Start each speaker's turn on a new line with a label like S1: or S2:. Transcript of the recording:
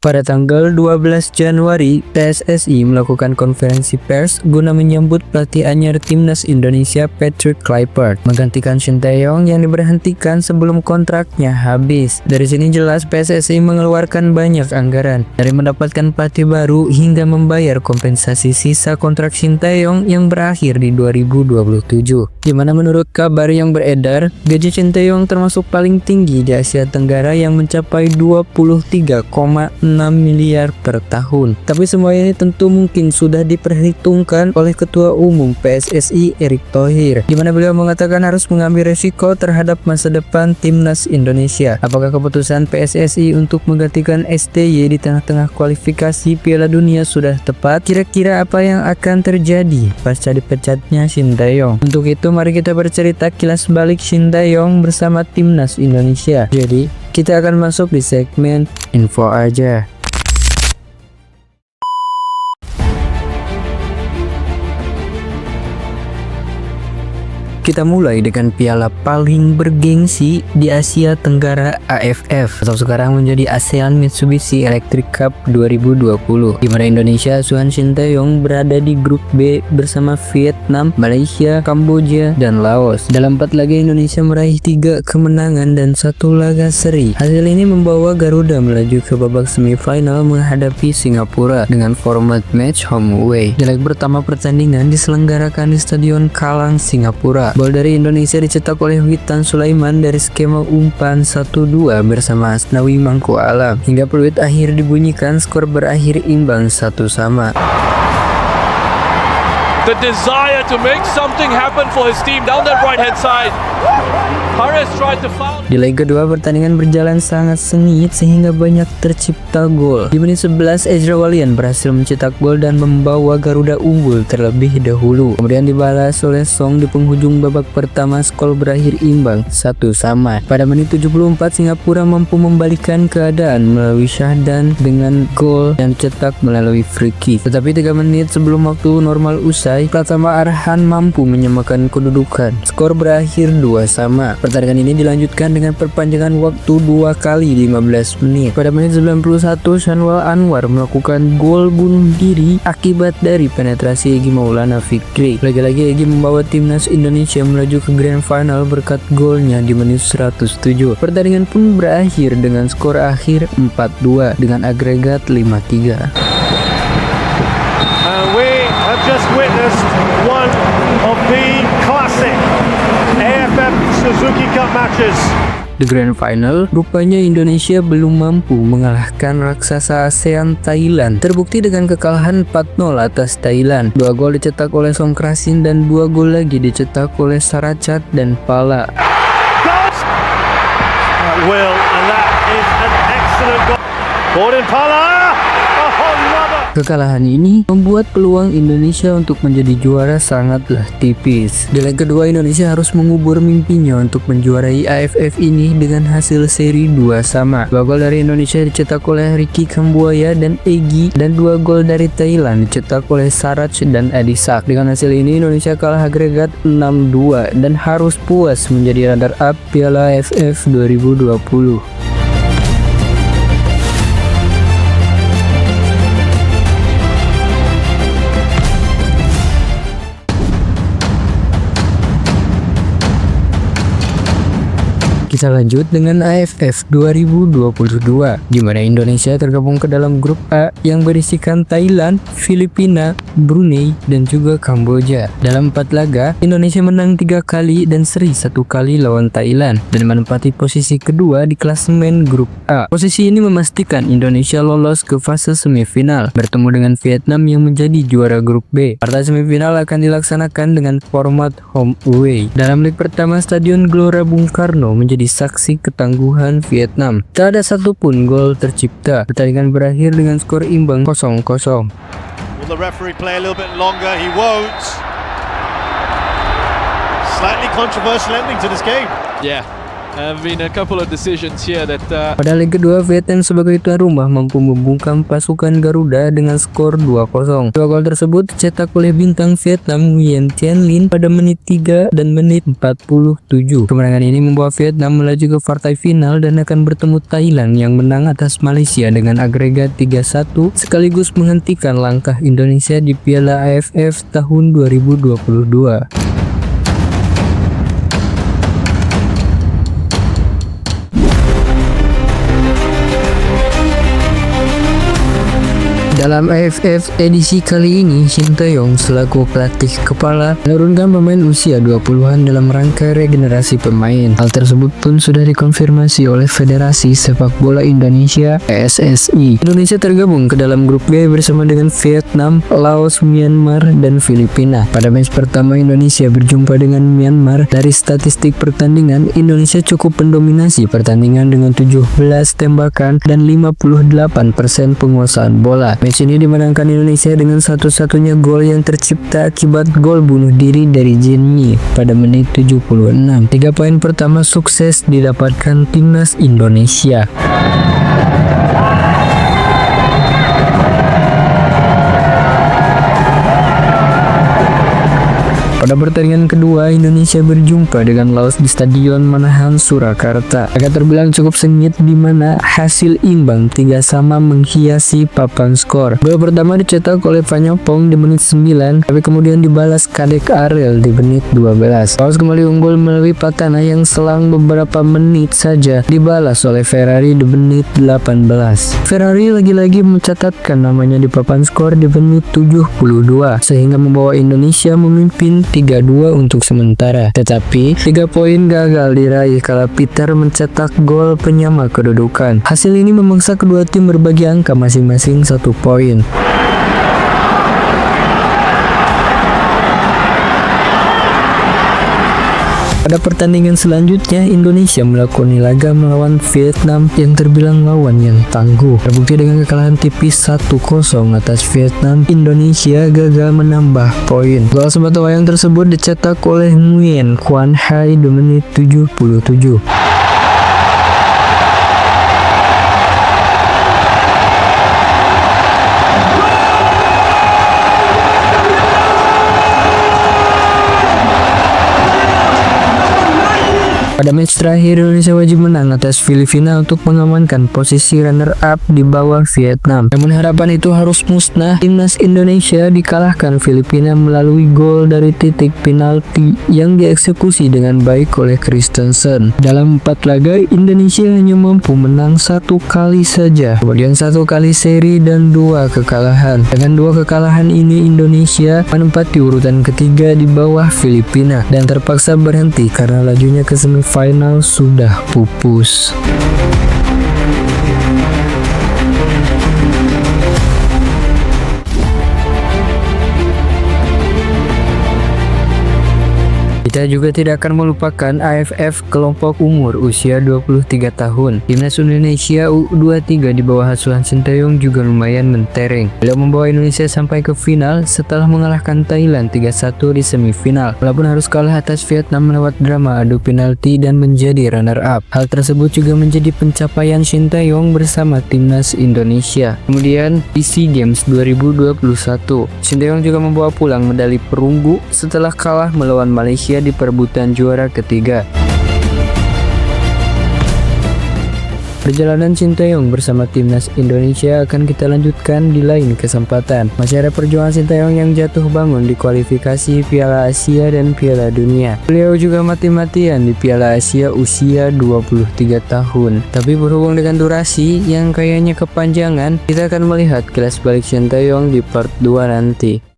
S1: Pada tanggal 12 Januari, PSSI melakukan konferensi pers guna menyambut pelatih anyar Timnas Indonesia Patrick Kluivert menggantikan Sinteyong yang diberhentikan sebelum kontraknya habis. Dari sini jelas PSSI mengeluarkan banyak anggaran, dari mendapatkan pelatih baru hingga membayar kompensasi sisa kontrak Sinteyong yang berakhir di 2027. Di mana menurut kabar yang beredar, gaji Sinteyong termasuk paling tinggi di Asia Tenggara yang mencapai 23,6 miliar per tahun. Tapi semua ini tentu mungkin sudah diperhitungkan oleh Ketua Umum PSSI Erick Thohir, di mana beliau mengatakan harus mengambil resiko terhadap masa depan Timnas Indonesia. Apakah keputusan PSSI untuk menggantikan STY di tengah-tengah kualifikasi Piala Dunia sudah tepat? Kira-kira apa yang akan terjadi pasca dipecatnya Sinteyong? Untuk itu mari kita bercerita kilas balik Sinteyong bersama Timnas Indonesia. Jadi kita akan masuk di segmen info aja. Kita mulai dengan piala paling bergengsi di Asia Tenggara AFF atau sekarang menjadi ASEAN Mitsubishi Electric Cup 2020, di mana Indonesia asuhan Sinteyong berada di grup B bersama Vietnam, Malaysia, Kamboja, dan Laos. Dalam 4 laga Indonesia meraih 3 kemenangan dan 1 laga seri. Hasil ini membawa Garuda melaju ke babak semifinal menghadapi Singapura dengan format match home away. Di leg pertama pertandingan diselenggarakan di Stadion Kallang, Singapura. Gol dari Indonesia dicetak oleh Witan Sulaiman dari skema umpan 1-2 bersama Asnawi Mangku Alam. Hingga peluit akhir dibunyikan, skor berakhir imbang 1-1.
S2: The desire to make something happen for his team down that right hand side. Pares tried to foul.
S1: Di leg kedua pertandingan berjalan sangat sengit sehingga banyak tercipta gol. Di menit 11 Ezra Walian berhasil mencetak gol dan membawa Garuda unggul terlebih dahulu. Kemudian dibalas oleh Song di penghujung babak pertama, skor berakhir imbang 1-1. Pada menit 74 Singapura mampu membalikan keadaan melalui Syahdan dengan gol yang dicetak melalui free kick. Tetapi 3 menit sebelum waktu normal usai, Pratama Arhan mampu menyamakan kedudukan. Skor berakhir 2-2. Pertandingan ini dilanjutkan dengan perpanjangan waktu 2 kali 15 menit. Pada menit 91 Shanwal Anwar melakukan gol bunuh diri akibat dari penetrasi Egy Maulana Fikri. Lagi-lagi Egy membawa Timnas Indonesia melaju ke Grand Final berkat golnya di menit 107. Pertandingan pun berakhir dengan skor akhir 4-2 dengan agregat 5-3.
S3: We have just witnessed one of the classic AFF Suzuki Cup matches.
S1: Di Grand Final, rupanya Indonesia belum mampu mengalahkan raksasa ASEAN Thailand. Terbukti dengan kekalahan 4-0 atas Thailand. 2 gol dicetak oleh Songkrasin dan 2 gol lagi dicetak oleh Saracat dan Pala.
S3: Will, and that is an excellent goal. Gordon Pala!
S1: Kekalahan ini membuat peluang Indonesia untuk menjadi juara sangatlah tipis. Di leg kedua Indonesia harus mengubur mimpinya untuk menjuarai AFF ini dengan hasil seri 2-2. 2 gol dari Indonesia dicetak oleh Ricky Kambuaya dan Egy, dan 2 gol dari Thailand dicetak oleh Sarach dan Adisak. Dengan hasil ini Indonesia kalah agregat 6-2 dan harus puas menjadi runner up Piala AFF 2020. Kita lanjut dengan AFF 2022, di mana Indonesia tergabung ke dalam grup A yang berisikan Thailand, Filipina, Brunei, dan juga Kamboja. Dalam 4 laga, Indonesia menang 3 kali dan seri 1 kali lawan Thailand dan menempati posisi kedua di klasemen grup A. Posisi ini memastikan Indonesia lolos ke fase semifinal, bertemu dengan Vietnam yang menjadi juara grup B. Partai semifinal akan dilaksanakan dengan format home away. Dalam leg pertama, Stadion Gelora Bung Karno menjadi saksi ketangguhan Vietnam. Tak ada satupun gol tercipta. Pertandingan berakhir dengan skor imbang 0-0.
S3: Will the referee play a little bit longer? He won't. Slightly controversial ending to this game.
S2: Yeah, Have been a couple of decisions here that
S1: Pada leg kedua, Vietnam sebagai tuan rumah mampu membungkam pasukan Garuda dengan skor 2-0. Dua gol tersebut dicetak oleh bintang Vietnam Nguyen Thanh Linh pada menit 3 dan menit 47. Kemenangan ini membawa Vietnam melaju ke partai final dan akan bertemu Thailand yang menang atas Malaysia dengan agregat 3-1 sekaligus menghentikan langkah Indonesia di Piala AFF tahun 2022. Dalam AFF edisi kali ini, Shin Tae-yong selaku pelatih kepala menurunkan pemain usia 20-an dalam rangka regenerasi pemain. Hal tersebut pun sudah dikonfirmasi oleh Federasi Sepak Bola Indonesia (PSSI). Indonesia tergabung ke dalam grup G bersama dengan Vietnam, Laos, Myanmar, dan Filipina. Pada match pertama Indonesia berjumpa dengan Myanmar, dari statistik pertandingan Indonesia cukup mendominasi pertandingan dengan 17 tembakan dan 58% penguasaan bola. Match ini dimenangkan Indonesia dengan satu-satunya gol yang tercipta akibat gol bunuh diri dari Jin Yi pada menit 76. 3 poin pertama sukses didapatkan timnas Indonesia. Pada pertandingan kedua, Indonesia berjumpa dengan Laos di Stadion Manahan, Surakarta. Agak terbilang cukup sengit di mana hasil imbang 3-3 menghiasi papan skor. Gol pertama dicetak oleh Panyopong di menit 9, tapi kemudian dibalas Kadek Ariel di menit 12. Laos kembali unggul melalui Patana yang selang beberapa menit saja dibalas oleh Ferrari di menit 18. Ferrari lagi-lagi mencatatkan namanya di papan skor di menit 72, sehingga membawa Indonesia memimpin 3-2 untuk sementara. Tetapi 3 poin gagal diraih kala Peter mencetak gol penyama kedudukan. Hasil ini memaksa kedua tim berbagi angka masing-masing 1 poin. Pada pertandingan selanjutnya, Indonesia melakoni laga melawan Vietnam yang terbilang lawan yang tangguh. Terbukti dengan kekalahan tipis 1-0 atas Vietnam, Indonesia gagal menambah poin. Gol sepatutnya tersebut dicetak oleh Nguyen Quang Hai di menit 77. Pada match terakhir, Indonesia wajib menang atas Filipina untuk mengamankan posisi runner-up di bawah Vietnam. Namun harapan itu harus musnah. Timnas Indonesia dikalahkan Filipina melalui gol dari titik penalti yang dieksekusi dengan baik oleh Christensen. Dalam 4 laga, Indonesia hanya mampu menang 1 kali saja, kemudian 1 kali seri dan 2 kekalahan. Dengan 2 kekalahan ini, Indonesia menempati urutan ketiga di bawah Filipina dan terpaksa berhenti karena lajunya ke semifinal sudah pupus. Kita juga tidak akan melupakan AFF kelompok umur usia 23 tahun. Timnas Indonesia U23 di bawah asuhan Shin Tae-yong juga lumayan mentereng. Beliau membawa Indonesia sampai ke final setelah mengalahkan Thailand 3-1 di semifinal. Walaupun harus kalah atas Vietnam lewat drama adu penalti dan menjadi runner-up. Hal tersebut juga menjadi pencapaian Shin Tae-yong bersama timnas Indonesia. Kemudian di SEA Games 2021, Shin Tae-yong juga membawa pulang medali perunggu setelah kalah melawan Malaysia di perebutan juara ketiga. Perjalanan Shin Tae-yong bersama timnas Indonesia akan kita lanjutkan di lain kesempatan. Masih ada perjuangan Shin Tae-yong yang jatuh bangun di kualifikasi Piala Asia dan Piala Dunia. Beliau juga mati-matian di Piala Asia usia 23 tahun. Tapi berhubung dengan durasi yang kayaknya kepanjangan, kita akan melihat kilas balik Shin Tae-yong di part 2 nanti.